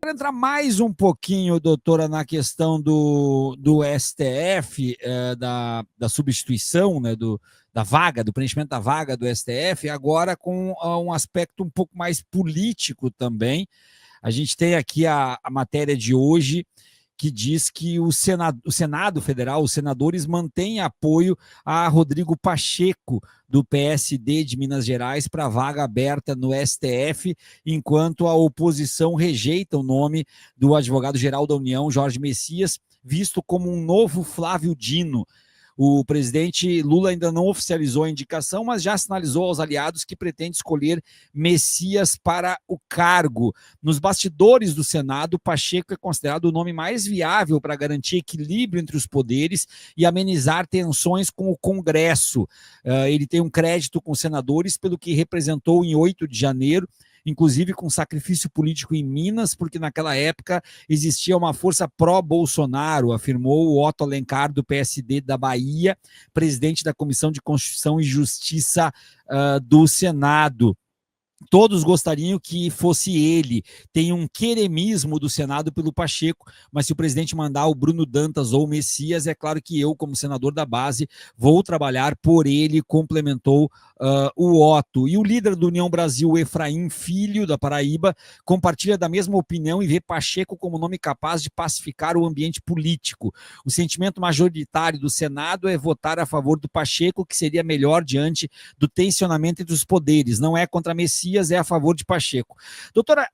Para entrar mais um pouquinho, doutora, na questão do STF, da substituição, né, da vaga, do preenchimento da vaga do STF, agora com um aspecto um pouco mais político também. A gente tem aqui a matéria de hoje, que diz que o Senado Federal, os senadores mantêm apoio a Rodrigo Pacheco, do PSD de Minas Gerais, para a vaga aberta no STF, enquanto a oposição rejeita o nome do advogado-geral da União, Jorge Messias, visto como um novo Flávio Dino. O presidente Lula ainda não oficializou a indicação, mas já sinalizou aos aliados que pretende escolher Messias para o cargo. Nos bastidores do Senado, Pacheco é considerado o nome mais viável para garantir equilíbrio entre os poderes e amenizar tensões com o Congresso. Ele tem um crédito com senadores pelo que representou em 8 de janeiro, inclusive com sacrifício político em Minas, porque naquela época existia uma força pró-Bolsonaro, afirmou o Otto Alencar, do PSD da Bahia, presidente da Comissão de Constituição e Justiça do Senado. Todos gostariam que fosse ele. Tem um queremismo do Senado pelo Pacheco, mas se o presidente mandar o Bruno Dantas ou o Messias, é claro que eu, como senador da base, vou trabalhar por ele, complementou o Otto. E o líder do União Brasil, Efraim Filho, da Paraíba, compartilha da mesma opinião e vê Pacheco como nome capaz de pacificar o ambiente político. O sentimento majoritário do Senado é votar a favor do Pacheco, que seria melhor diante do tensionamento entre os poderes. Não é contra Messias, é a favor de Pacheco. Doutora,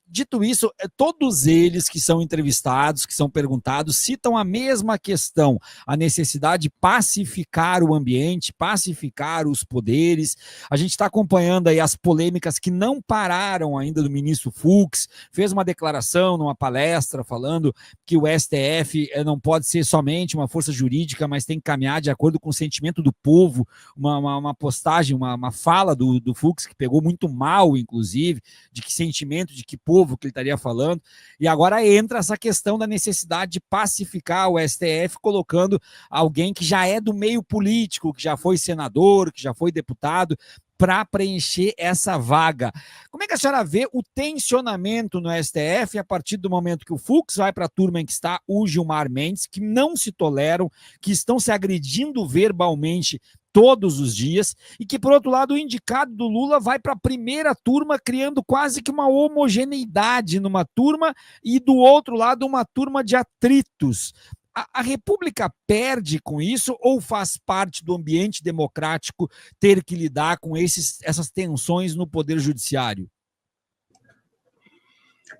dito isso, todos eles que são entrevistados, que são perguntados, citam a mesma questão, a necessidade de pacificar o ambiente, pacificar os poderes. A gente está acompanhando aí as polêmicas que não pararam ainda do ministro Fux, fez uma declaração numa palestra falando que o STF não pode ser somente uma força jurídica, mas tem que caminhar de acordo com o sentimento do povo, uma postagem, uma fala do Fux que pegou muito mal, inclusive, de que sentimento, de que povo que ele estaria falando, e agora entra essa questão da necessidade de pacificar o STF, colocando alguém que já é do meio político, que já foi senador, que já foi deputado, para preencher essa vaga. Como é que a senhora vê o tensionamento no STF a partir do momento que o Fux vai para a turma em que está o Gilmar Mendes, que não se toleram, que estão se agredindo verbalmente todos os dias, e que, por outro lado, o indicado do Lula vai para a primeira turma, criando quase que uma homogeneidade numa turma, e do outro lado uma turma de atritos. A República perde com isso ou faz parte do ambiente democrático ter que lidar com essas tensões no Poder Judiciário?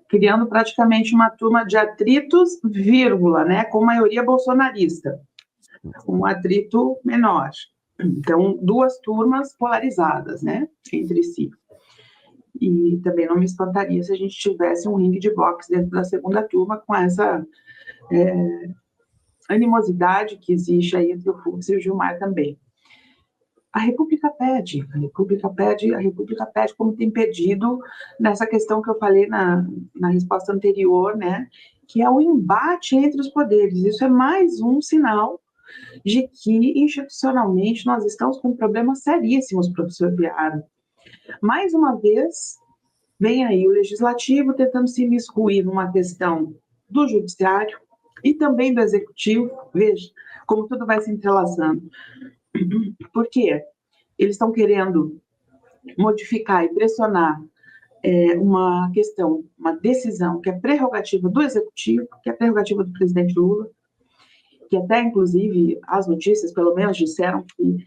Criando praticamente uma turma de atritos, vírgula, né, com maioria bolsonarista, um atrito menor. Então, duas turmas polarizadas, né, entre si. E também não me espantaria se a gente tivesse um ringue de boxe dentro da segunda turma com essa animosidade que existe aí entre o Fux e o Gilmar também. A República pede, como tem pedido nessa questão que eu falei na resposta anterior, né, que é o embate entre os poderes. Isso é mais um sinal de que, institucionalmente, nós estamos com problemas seríssimos, professor Biaro. Mais uma vez, vem aí o Legislativo tentando se imiscuir numa questão do Judiciário e também do Executivo. Veja como tudo vai se entrelaçando. Por quê? Eles estão querendo modificar e pressionar uma questão, uma decisão que é prerrogativa do Executivo, que é prerrogativa do presidente Lula, que até, inclusive, as notícias, pelo menos, disseram que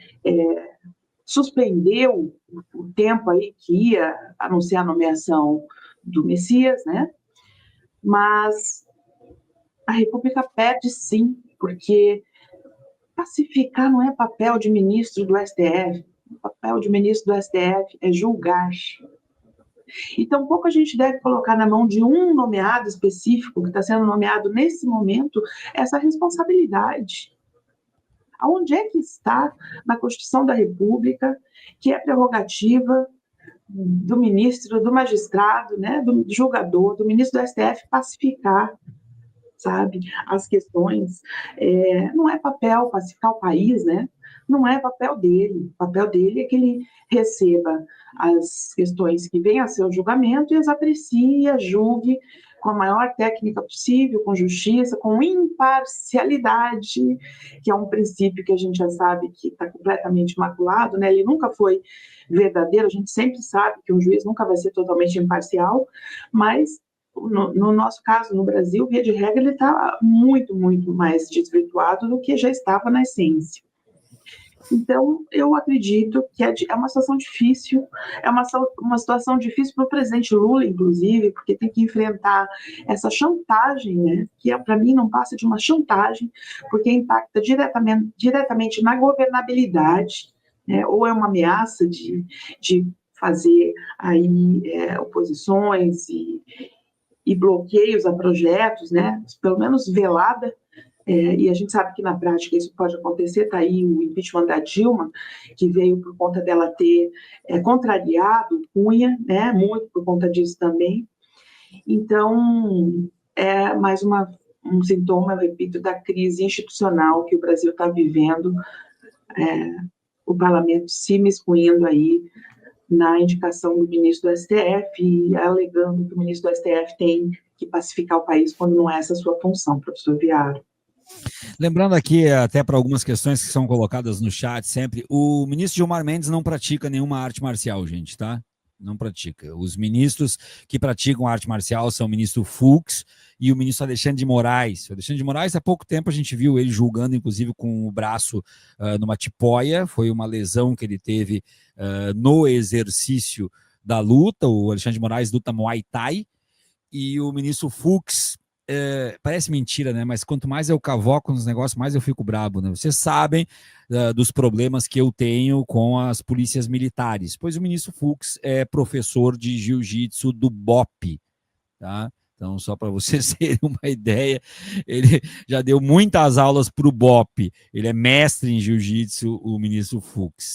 suspendeu o tempo aí que ia anunciar a nomeação do Messias, né? Mas a República perde sim, porque pacificar não é papel de ministro do STF, o papel de ministro do STF é julgar. E tampouco a gente deve colocar na mão de um nomeado específico, que está sendo nomeado nesse momento, essa responsabilidade. Aonde é que está na Constituição da República, que é prerrogativa do ministro, do magistrado, né, do julgador, do ministro do STF pacificar, sabe, as questões? Não é papel pacificar o país, né? Não é papel dele. O papel dele é que ele receba as questões que vêm a seu julgamento e as aprecie e as julgue com a maior técnica possível, com justiça, com imparcialidade, que é um princípio que a gente já sabe que está completamente maculado, né? Ele nunca foi verdadeiro, a gente sempre sabe que um juiz nunca vai ser totalmente imparcial, mas no nosso caso, no Brasil, via de regra, ele está muito, muito mais desvirtuado do que já estava na essência. Então, eu acredito que é uma situação difícil, é uma situação difícil para o presidente Lula, inclusive, porque tem que enfrentar essa chantagem, né, que para mim não passa de uma chantagem, porque impacta diretamente na governabilidade, né, ou é uma ameaça de fazer aí oposições e bloqueios a projetos, né, pelo menos velada. E a gente sabe que na prática isso pode acontecer, está aí o impeachment da Dilma, que veio por conta dela ter contrariado o Cunha, né, muito por conta disso também. Então, é mais um sintoma, eu repito, da crise institucional que o Brasil está vivendo, o parlamento se miscuindo aí na indicação do ministro do STF e alegando que o ministro do STF tem que pacificar o país quando não é essa a sua função, professor Viaro. Lembrando aqui, até para algumas questões que são colocadas no chat sempre, o ministro Gilmar Mendes não pratica nenhuma arte marcial, gente, tá? Não pratica. Os ministros que praticam arte marcial são o ministro Fux e o ministro Alexandre de Moraes. O Alexandre de Moraes, há pouco tempo a gente viu ele julgando, inclusive, com o braço numa tipóia. Foi uma lesão que ele teve no exercício da luta. O Alexandre de Moraes luta Muay Thai. E o ministro Fux, parece mentira, né? Mas quanto mais eu cavoco nos negócios, mais eu fico brabo, né? Vocês sabem dos problemas que eu tenho com as polícias militares, pois o ministro Fux é professor de jiu-jitsu do BOPE, tá? Então, só para vocês terem uma ideia, ele já deu muitas aulas para o BOPE, ele é mestre em jiu-jitsu, o ministro Fux.